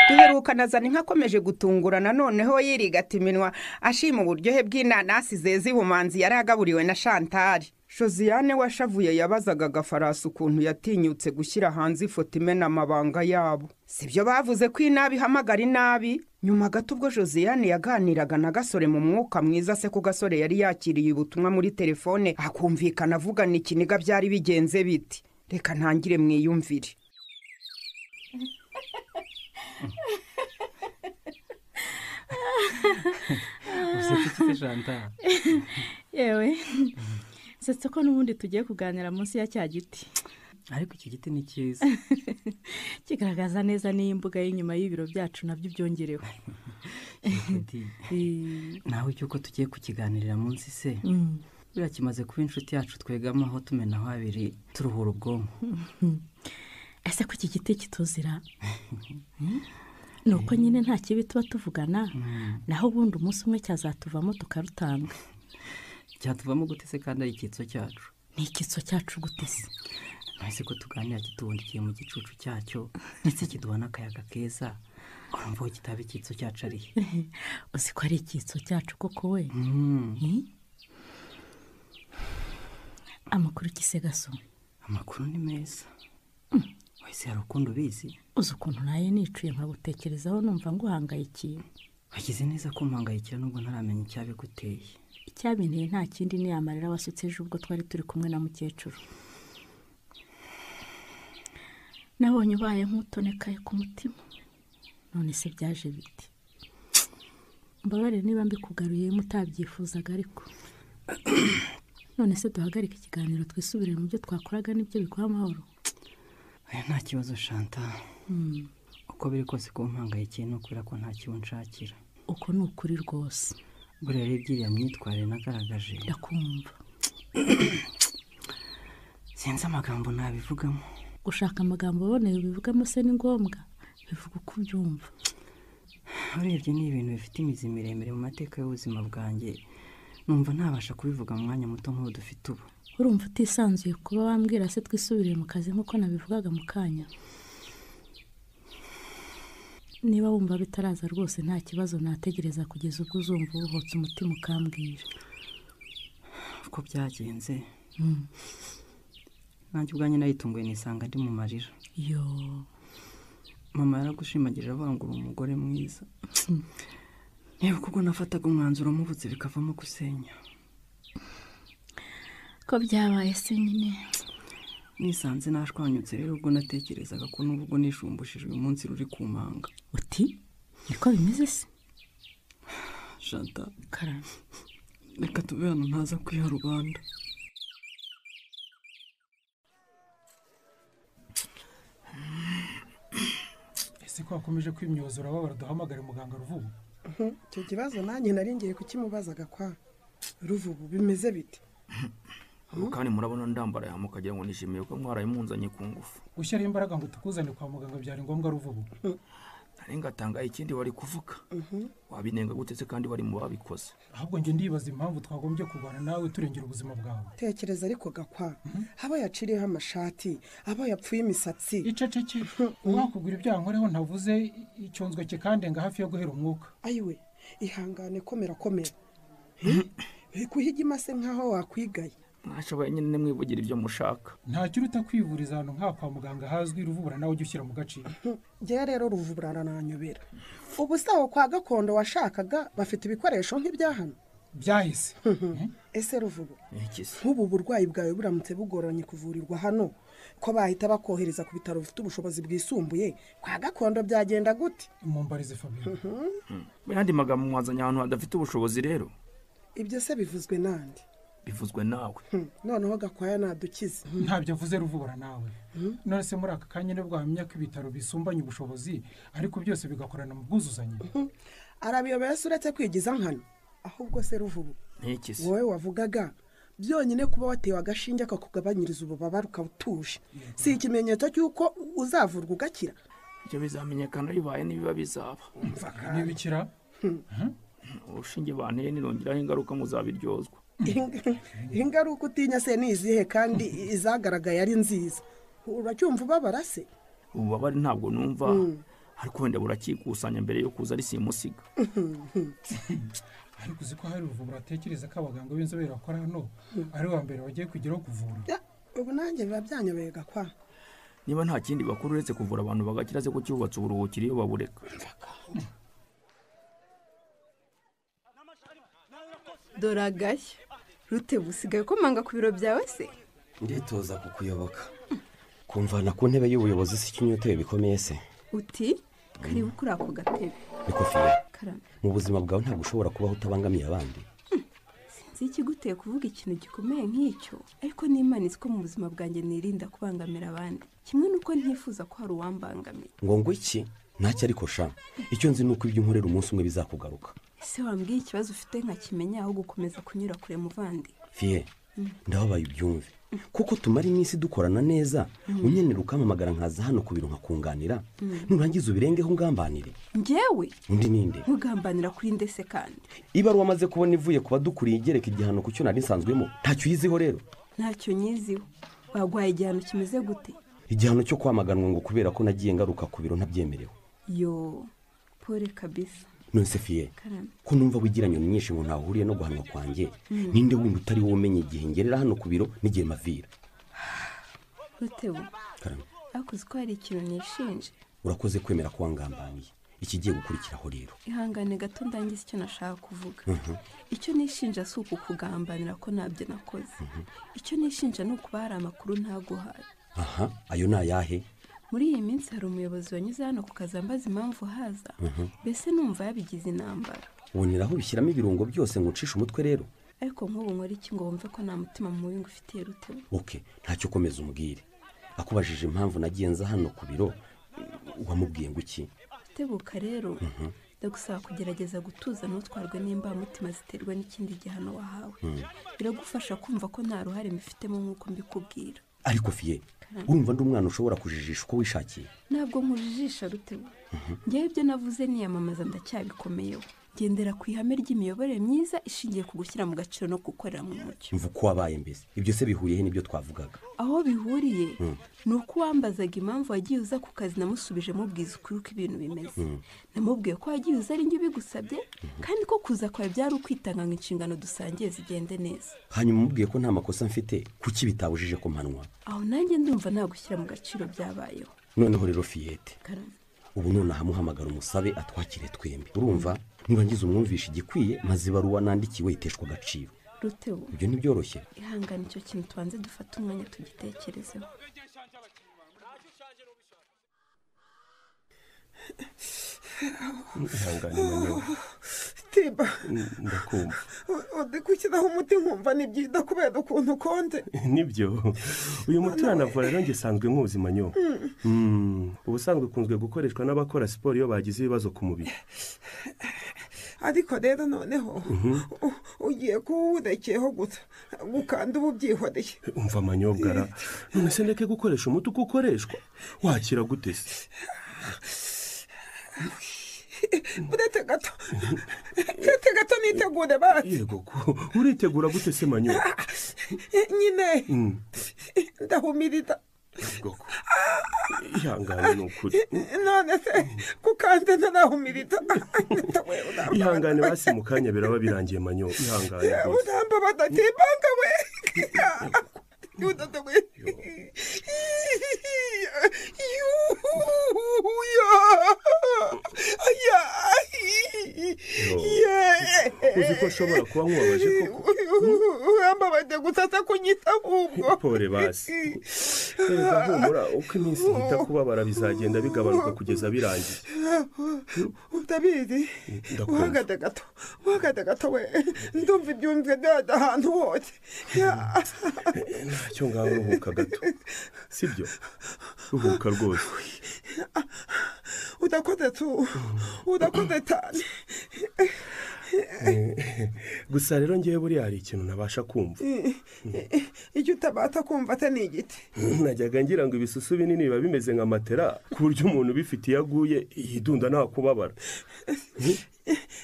duherukana zana inka akomeje gutungurana noneho yirigata iminwa ashima uburyohe bw'inanasi zeze ibumanzi yari agaburiwe na Shantari. Josiane washavuye yabazaga Gafarasi ukuntu yatinyutse gushyira hanze ifoto imena amabanga yabo. Sibyo bavuze ko inabi hamagara inabi. Nyuma gato ubwo Josiane yaganiraga na Gasore mu mwuka mwiza se ko Gasore yari yakiriye ubutumwa muri telefone akumvikana avugana ikiniga byari bigenze biti. Reka ntangire mwiyumvire. Usetse Shantari. Yewe. Setse ko n'ubundi tugiye kuganira munsi ya cya giti. Ariko iki giti ni cyiza. Kigaragaza neza n'imbuga y'inyuma y'ibiro byacu nabyo byongerewe. Nawe cyuko tugiye kukiganirira munsi se. Bira kimaze kuba inshuti yacu twegama aho tumena aho abiri turuhura ubwonko. Ese ko iki giti kituzira? Nuko nyine nta kibi tuba tuvugana. Naho ubundi umunsi umwe cyazatuvamo tukarutanga. Cyatuvamo gutese kandi ari ikitso cyacu. Ni ikitso cyacu gutese. Nahise ko tuganira kitubundikiye mu gicucu cyacyo ndetse kiduha n'akayaga keza. Urumva ko kitaba ikitso cyacu ari. Uzi ko ari ikitso cyacu koko we. Amakuru kisegaso. Amakuru ni meza. Wese hari ukuntu ubizi. Uzi ukuntu naye nicuye nkagutekerezaho numva nguhangayikiye. Wagize neza ko mpangayikira nubwo ntaramenya icyabiguteye. Icyabinteye nta kindi ni amarira wasutse ejo ubwo twari turi kumwe na mukecuru. Nabonye ubaye nk'utonekaye ku mutima. None se byaje biti? Mbabare niba mbikugaruye mutabyifuzaga ariko. None se duhagarika ikiganiro twisubire mu byo twakoraga n'ibyo bikuha amahoro. Aya nta kibazo Shantari. Uko biri kose ko mpangayikiye no kubera ko nta kibo nshakira. Uko ni ukuri rwose. Buriya rero ibyiriya myitwarire nagaragaje. Ndakumva. Sinzi amagambo nabivugamo. Gushaka amagambo aboneye ubivugamo se ni ngombwa. Bivuga uko ubyumva. Urebye ni ibintu bifite imizi miremire mu mateka y'ubuzima bwanjye. Numva ntabasha kubivuga mu mwanya muto nk'uwo dufite ubu. Urumva utisanzuye kuba wambwira se twisubiriye mu kazi nk'uko nabivugaga mu kanya. Niba wumva bitaraza rwose nta kibazo nategereza kugeza ubwo uzumva ubuhotse umutima ukambwira. Uko byagenze. Nanjye ubwanjye nayitunguye nisanga ndi mu marira. Yo. Mama yaragushimagirira avuga ngo uri umugore mwiza. Niba kuko nafataga umwanzuro muvutse bikavamo gusenya. Ko byabaye se nyine. Nisanze nashwanyutse rero ubwo natekerezaga ko n'ubwo nishumbushije uyu munsi ruri ku mpanga. Uti? Niko bimeze se? Shantari. Karame. Reka tube hano ntaza kwiha rubanda. Ese ko wakomeje kwimyozora babara duhamagare muganga Ruvubu? Icyo kibazo nanjye nari ngiye kukimubazaga kwa Ruvubu bimeze bite? Kandi murabona ndambara ya mukagira ngo nishimiye ko mwarayimunzanye ku ngufu. Gushyira imbaraga ngo tukuzane kwa muganga byari ngombwa Ruvubu. Ngatanga ikindi wari kuvuga. Wabinenga gutetse kandi wari mu babikoze. Ahubwo nge ndibaza impamvu twagombye kurwana nawe turengera ubuzima bwawe. Tekereza ariko gakwa. Haba yaciriyeho amashati, aba yapfuye imisatsi. Iceceke. Wakubwira ibyankoreho ntavuze icyonzwe cye kandi nga hafi yo guhera umwuka. Ayiwe, ihangane komera. Kuhigima se nkaho wakwigaye. Mwashoboye nyine mwivugira ibyo mushaka. Nta kiruta kwivuriza ahantu nka kwa muganga hazwi Ruvubura nawe ujye ushyira mu gaciro. Ngewe rero Ruvubura arananyobera. Ubu saho kwa gakondo washakaga bafite ibikoresho nk'ibyahano. Byahise. Ese Ruvubu. Ikisi. Nk'ubu burwayi bwawe buramutse bugoranye kuvurirwa hano ko bahita bakohereza ku bitaro bifite ubushobozi bwisumbuye kwa gakondo byagenda gute? Mumbarize Fabien. Bandi magambo mwazanye ahantu hadafite ubushobozi rero. Ibyo se bivuzwe nande? Bivuzwe nawe. Noneho Gakwaya nadukize. Ntabyo avuze Ruvubura nawe. None se muri aka kanya nibwo hamya ko ibitaro bisumbanye ubushobozi ariko byose bigakorana mu bwuzuzanye. Arabiyobeye uretse kwigiza nkano. Ahubwo se Ruvubu. N'ikisi. Wowe wavugaga byonyine kuba watewe agashinge akakugabanyiriza ububabare ukabutuje. Si ikimenyetso cy'uko uzavurwa ugakira. Ibyo bizamenyekana bibaye nibiba bizaba. Nibikira. Ushinge banteye nirongeraho ingaruka muzabiryozwa. Ingaruka utinya se nizihe kandi izagaragaye ari nziza. Uracyumva ubabara se? Ububabare ntabwo numva ariko wenda burakikusanya mbere yo kuza ari simusiga. ariko uzi ko hari ubu buratekereza ko abaganga b'inzobere bakora hano ari wa mbere bagiye kugeraho kuvura. ubu nanjye biba byanyobeye gakwa. Niba nta kindi bakuru uretse kuvura abantu bagakira se ko cyubatse uburuhukiro iyo babureka. dore agashya Rute busigaye komanga ku biro byawe se? nditoza kukuyoboka kumvana ku ntebe y'ubuyobozi si ikinyoteye bikomeye se. Uti karibu kuri ako gatebe. niko fiye Karame. mu buzima bwawe ntabwo ushobora kubaho utabangamiye abandi. Sinzi ikiguteye kuvuga ikintu gikomeye nk'icyo, ariko n'Imana izi ko mu buzima bwanjye nirinda kubangamira abandi, kimwe nuko ntifuza ko hari uwambangamiye. ngo iki ntacyo ariko sha icyo nzi nuko ibyo unkorera umunsi umwe bizakugaruka. Ese wambwiye ikibazo ufite nkakimenya aho gukomeza kunyura kure muvandi? fiye ndababaye ubyumve kuko tumara iminsi dukorana neza unyenera ukamamagara nkaza hano ku biro nkakunganira nurangiza ubirengeho ungambanire. Njyewe undi ninde nkugambanira kuri ndese kandi ibaruwa amaze kubona ivuye kuba dukuriye igereka igihano ku cyo nari nsanzwemo ntacyo uyiziho rero. ntacyo nyiziho. Bagwaye igihano kimeze gute? igihano cyo kwamaganwa ngo kubera ko nagiye ngaruka ku biro ntabyemerewe. Yo pole kabisa. nonse fiye Karame. ko numva wigira nyoni nyinshi ngo ntahuriye no guhanwa kwanjye ninde wundi utari wowe umenye igihe ngerera hano ku biro n'igihe mavira. Rutebu Karame. akuzi ko hari ikintu nishinje. urakoze kwemera ko wangambaniye ikigiye gukurikiraho rero. Ihangane gato ndangiza icyo nashaka kuvuga. Icyo nishinja si ukukugambanira ko ntabyo nakoze. Icyo nishinja ni ukuba hari amakuru ntaguhaye. aha ayo ni ayahe? Muri iyi minsi hari umuyobozi wanyuze hano ku kazi ambaza impamvu haza. Mbese numva yabigize intambara. uboneraho bishyiramo ibirungo byose ngo ucishe umutwe rero. Ariko nk'ubu nkora iki ngo wumve ko nta mutima mubi ngufitiye Rutebu? oke ntacyo komeza umubwire. akubajije impamvu nagiye nza hano ku biro wamubwiye ngo iki? Rutebuka rero ndagusaba kugerageza gutuza ntutwarwe n'imbamutima ziterwa n'ikindi gihano wahawe. Biragufasha kumva ko nta ruhare mbifitemo nk'uko mbikubwira. ariko fiye urumva ndi umwana ushobora kujijisha uko wishakiye? Ntabwo nkujijisha Rutebu. Ngewe ibyo navuze niyamamaza ndacyabikomeyeho. Gendera ku ihame ry'imiyoborere myiza ishingiye ku gushyira mu gaciro no gukorera mu mucyo. mva uko wabaye mbese ibyo se bihuriye he n'ibyo twavugaga? Aho bihuriye ni uko wambazaga impamvu wagiye uza ku kazi namusubije mubwiza ukuri uko ibintu bimeze. Namubwiye ko wagiye uza ari njye ubigusabye kandi ko kuza kwawe byari ukwitanga ngo inshingano dusangiye zigende neza. hanyuma umubwiye ko nta makosa mfite kuki bitabujije ko mpanwa? Aho nanjye ndumva nagushyira mu gaciro byabayeho. noneho rero fiyete Karame. ubu none ahamuhamagara umusabe atwakire twembi urumva nibangiza umwumvisha igikwiye maze ibaruwa nandikiwe iteshwa agaciro. Rutebu ibyo ntibyoroshye. ihangane icyo kintu tubanze dufate umwanya tugitekerezeho. ihangane manyo Tiba ndakumva. udi gushyiraho umuti nkumva ni byiza kubera ukuntu ukonje. nibyo uyu muti uranavura rero njye sanzwe nkuzi manyo. ubusanzwe ukunzwe gukoreshwa n'abakora siporo iyo bagize ibibazo ku mubiri. ariko rero noneho ugiye kuwurekeyeho gusa gukanda ubu byihoreye. umva manyobwara none se ndeke gukoresha umuti uko ukoreshwa wakira gute se? uretse gato nitegure basi. yego ko uritegura gute se manyo? nyine ndahumiriza. ihangane ni ukuri. none se kukanze ntarahumiriza. ihangane basi mu kanya biraba birangiye manyo. ihangane rwose. uramba badatembanga we. uzi ko ashobora kuba nkubabaje koko? urambabaje gusasa kunyita ahubwo. pole basi. reka humura uko iminsi ihita kubabara bizagenda bigabanuka kugeza birangiye. utabizi uhagaze gato we ndumva ibyumvwe byajya ahantu hose. ntacyo ngaho ruhuka gato sibyo? ruhuka rwose. udakoze cyane. gusa rero ngewe buriya hari ikintu ntabasha kumva. icyo utabasha kumva ate ni igiti? najyaga ngira ngo ibisusu binini biba bimeze nka matera ku buryo umuntu ubifite iyo aguye yidunda nta kubabara.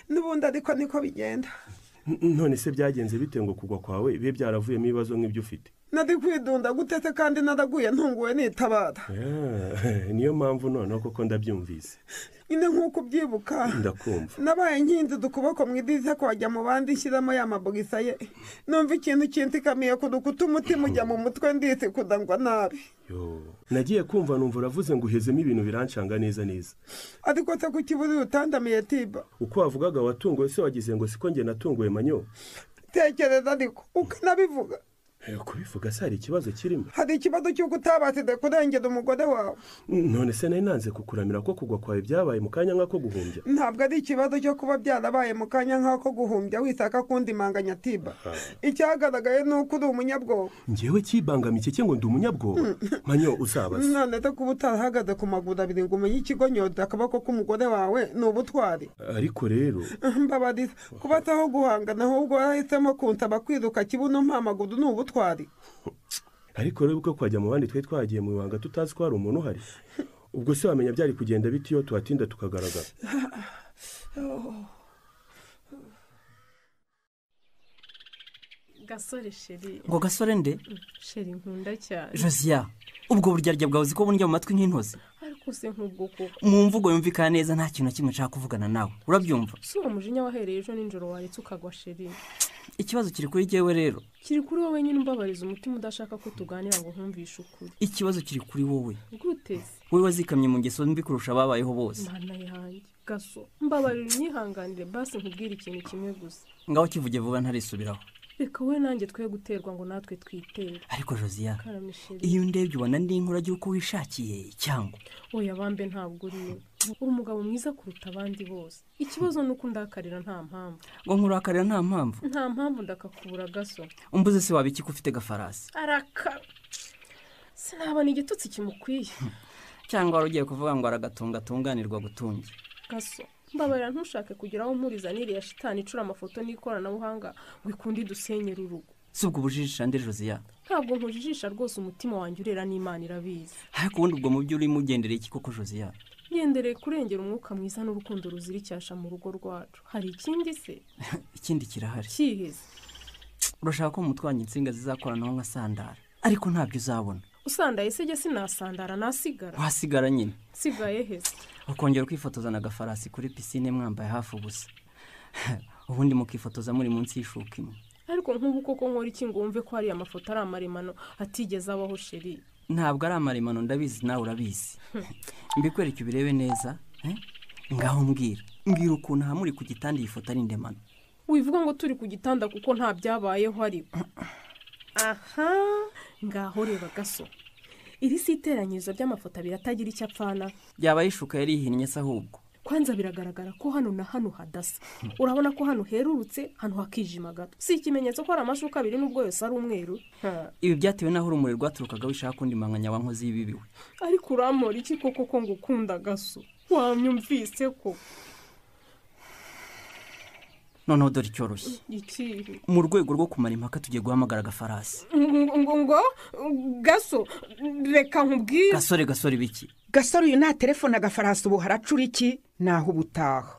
n'ubundi ariko niko bigenda. none se byagenze bite ngo kugwa kwawe bibe byaravuyemo ibibazo nk'ibyo ufite? nari kwidunda gutete kandi naraguye ntunguwe nitabara. Niyo mpamvu noneho koko ndabyumvise. Nyine nk'uko ubyibuka Ndakumva. nabaye nkinze ukuboko mu idirishya kwajya mu bandi nshyiramo ya mabogisa ye numva ikintu kintikamiye ku rukuta umutima ujya mu mutwe ndetse kudangwa nabi. Nagiye kumva numva uravuze ngo uhezemo ibintu birancanga neza neza. Ariko se kuki buri utandamiye Tiba? Uko wavugaga watunguwe se wagize ngo siko njye natunguwe Manyo? Tekereza ariko ukanabivuga. Kubivuga se hari ikibazo kirimo? Hari ikibazo cy'uko utabashije kurengera umugore wawe. None se nari nanze kukuramira ko kugwa kwawe byabaye mu kanya nk'ako guhumbya? Ntabwo ari ikibazo cyo kuba byarabaye mu kanya nk'ako guhumbya wisaka kundi manganya Tiba. Icyagaragaye ni uko uri umunyabwoba. Njyewe kibangamiye iki ngo ndi umunyabwoba? Manyo usabaza. None se kuba utarahagaze ku maguru abiri ngo umenye ikigonyoza akaboko k'umugore wawe ni ubutwari. Ariko rero mbabarira kuba ataho guhangana ahubwo warahisemo kunsaba kwiruka kibuno mpamaguru ni ubutwari. Ariko rero uko kwajya mu bandi twe twagiye mu ibanga tutazi ko hari umuntu uhari. Ubwo se wamenya byari kugenda biti iyo tuhatinda tukagaragara. Gasore sheri. Ngo gasore nde? Sheri nkunda cyane. Josia, ubwo buryarya bwawe uzi ko burya mu matwi nk'intozi. Ariko se nk'ubwo koko. Mu mvugo yumvikana neza nta kintu na kimwe nshaka kuvugana nawe. Urabyumva? Si uwo mujinya wahereye ejo nijoro waretse ukagwa sheri. Ikibazo kiri kuri jyewe rero. Kiri kuri wowe nyine umbabariza umutima udashaka ko tuganira ngo nkumvishe ukuri. Ikibazo kiri kuri wowe. Guteze. Wowe wazikamye mu ngeso mbi kurusha ababayeho bose. Mana yanjye. Gaso, mbabarira unyihanganire basi nkubwire ikintu kimwe gusa. Ngaho kivuge vuba ntarisubiraho. Reka we nanjye twe guterwa ngo natwe twitera. Ariko Josia, iyo ndebye ubona ndi nkuragira uko wishakiye cyangwa oya bambe ntabwo uri umugabo mwiza kuruta abandi bose. Ikibazo nuko ndakarira nta mpamvu. Ngo nkurakarira nta mpamvu? Nta mpamvu ndakakubura Gaso. Umbuze se wabiki ko ufite gafarasi? Araka. Sinabana igitutsi kimukwiye. Cyangwa warugiye kuvuga ngo aragatunga tunganirwa gutunga. Gaso, mbabarira ntushake kugira aho mpuriza niriya shitani icura amafoto n'ikoranabuhanga ngo ikundi dusenyera urugo. Si ubwo ubujijisha ndi Josia? Ntabwo nkujijisha rwose umutima wanjye urera n'Imana irabizi. Ariko ubundi ubwo mu byo urimo ugendereye iki koko Josia? Ngendereye kurengera umwuka mwiza n'urukundo ruzira icyasha mu rugo rwacu. Hari ikindi se? Ikindi kirahari. Kiheze. Urashaka ko mutwanya insinga zizakoranaho nka sandara, ariko ntabyo uzabona. Usandaye se jye sinasandara nasigara. Wasigara nyine. Sigaye heze. Ukongera kwifotoza na gafarasi kuri pisine mwambaye hafi ubusa. Ubundi mukifotoza muri munsi y'ishuka imwe. Ariko nk'ubu koko nkora iki ngo wumve ko hari amafoto ari amaremano atigeze abaho sheri? Ntabwo ari amaremano ndabizi nawe urabizi. Mbikwereke ubirebe neza, ngaho mbwira ukuntu aha muri ku gitanda iyi foto ari indemano. Wivuga ngo turi ku gitanda kuko nta byabayeho ariko. Aha, ngaho reba Gaso. Iri si iteranyirizo ry'amafoto abiri atagira icyo apfana. Byabaye ishuka yari ihinnye se ahubwo. Kwanza biragaragara ko hano na hano hadasa. Urabona ko hano herurutse, hano hakijima gato. Si ikimenyetso ko ari amashuka abiri n'ubwo yose ari umweru. Ibi byatewe naho urumuri rwaturukaga wishaka kundi manganya wankozi y'ibibiwe. Ariko uramora iki koko ko ngukunda Gaso? Wamyumvise ko. Noneho dore icyoroshye. Ikihe? Mu rwego rwo kumara impaka tugiye guhamagara gafarasi. Ngo Gaso, reka nkubwire. Gasore biki? Gasore uyu nta telefone agafarasi ubu haracura iki naho ubutaha.